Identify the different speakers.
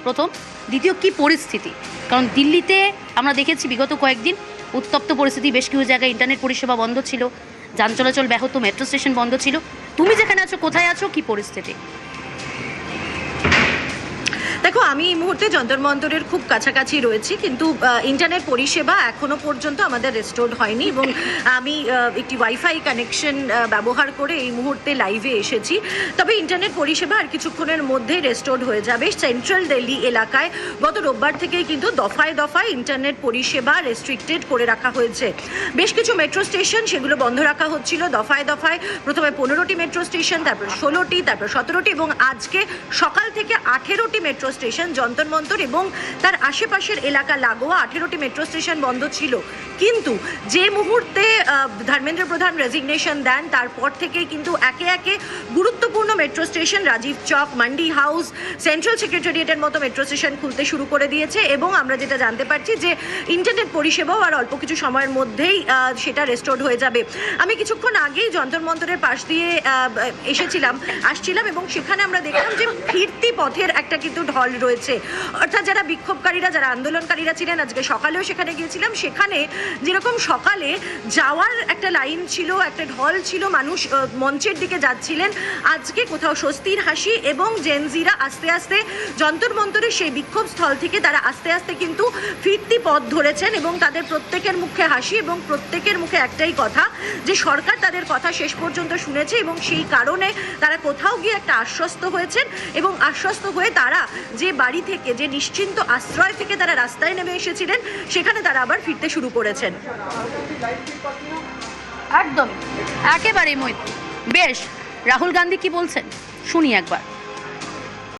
Speaker 1: প্রথম, দ্বিতীয় কি পরিস্থিতি, কারণ দিল্লিতে আমরা দেখেছি বিগত কয়েকদিন উত্তপ্ত পরিস্থিতি, বেশ কিছু জায়গায় ইন্টারনেট পরিষেবা বন্ধ ছিল, যান চলাচল ব্যাহত, মেট্রো স্টেশন বন্ধ ছিল। তুমি যেখানে আছো, কোথায় আছো, কি পরিস্থিতি?
Speaker 2: দেখো, আমি এই মুহূর্তে যন্তর মন্তরের খুব কাছাকাছি রয়েছি, কিন্তু ইন্টারনেট পরিষেবা এখনো পর্যন্ত আমাদের রেস্টোর্ড হয়নি এবং আমি একটি ওয়াইফাই কানেকশন ব্যবহার করে এই মুহূর্তে লাইভে এসেছি। তবে ইন্টারনেট পরিষেবা আর কিছুক্ষণের মধ্যেই রেস্টোর্ড হয়ে যাবে। সেন্ট্রাল দিল্লি এলাকায় গত রোববার থেকেই কিন্তু দফায় দফায় ইন্টারনেট পরিষেবা রেস্ট্রিক্টেড করে রাখা হয়েছে। বেশ কিছু মেট্রো স্টেশন সেগুলো বন্ধ রাখা হচ্ছিল দফায় দফায়। প্রথমে 15টি মেট্রো স্টেশন, তারপর 16টি, তারপর 17টি এবং আজকে সকাল থেকে 18টি মেট্রো স্টেশন, যন্তর মন্তর এবং তার আশেপাশের এলাকা লাগোয়া 18টি মেট্রো স্টেশন বন্ধ ছিল। কিন্তু যে মুহূর্তে ধর্মেন্দ্র প্রধান রেজিগনেশন দেন, তারপর থেকেই কিন্তু একে একে গুরুত্বপূর্ণ মেট্রো স্টেশন, রাজীব চক, মান্ডি হাউস, সেন্ট্রাল সেক্রেটারিয়েটের মতো মেট্রো স্টেশন খুলতে শুরু করে দিয়েছে এবং আমরা যেটা জানতে পারছি যে ইন্টারনেট পরিষেবাও আর অল্প কিছু সময়ের মধ্যেই সেটা রেস্টোর্ড হয়ে যাবে। আমি কিছুক্ষণ আগেই যন্তর মন্তরের পাশ দিয়ে আসছিলাম এবং সেখানে আমরা দেখলাম যে ফিরতি পথের একটা কিন্তু ঢল রয়েছে। অর্থাৎ যারা বিক্ষোভকারীরা, যারা আন্দোলনকারীরা ছিলেন, আজকে সকালেও সেখানে গিয়েছিলাম, সেখানে যেরকম সকালে যাওয়ার একটা লাইন ছিল, একটা ঢল ছিল, মানুষ মঞ্চের দিকে যাচ্ছিলেন, আজকে কোথাও স্বস্তির হাসি এবং জেনজিরা আস্তে আস্তে যন্তর মন্তরের সেই বিক্ষোভ স্থল থেকে তারা আস্তে আস্তে কিন্তু ফিরতি পথ ধরেছেন এবং তাদের প্রত্যেকের মুখে হাসি এবং প্রত্যেকের মুখে একটাই কথা যে সরকার তাদের কথা শেষ পর্যন্ত শুনেছে এবং সেই কারণে তারা কোথাও গিয়ে একটা আশ্বস্ত হয়েছেন এবং আশ্বস্ত হয়ে তারা যে বাড়ি থেকে, যে নিশ্চিন্ত আশ্রয় থেকে তারা রাস্তায় নেমে এসেছিলেন, সেখানে তারা আবার ফিরতে শুরু করেছেন।
Speaker 1: একদম, একেবারেই মৈত্রী। বেশ, রাহুল গান্ধী কি বলছেন শুনি একবার।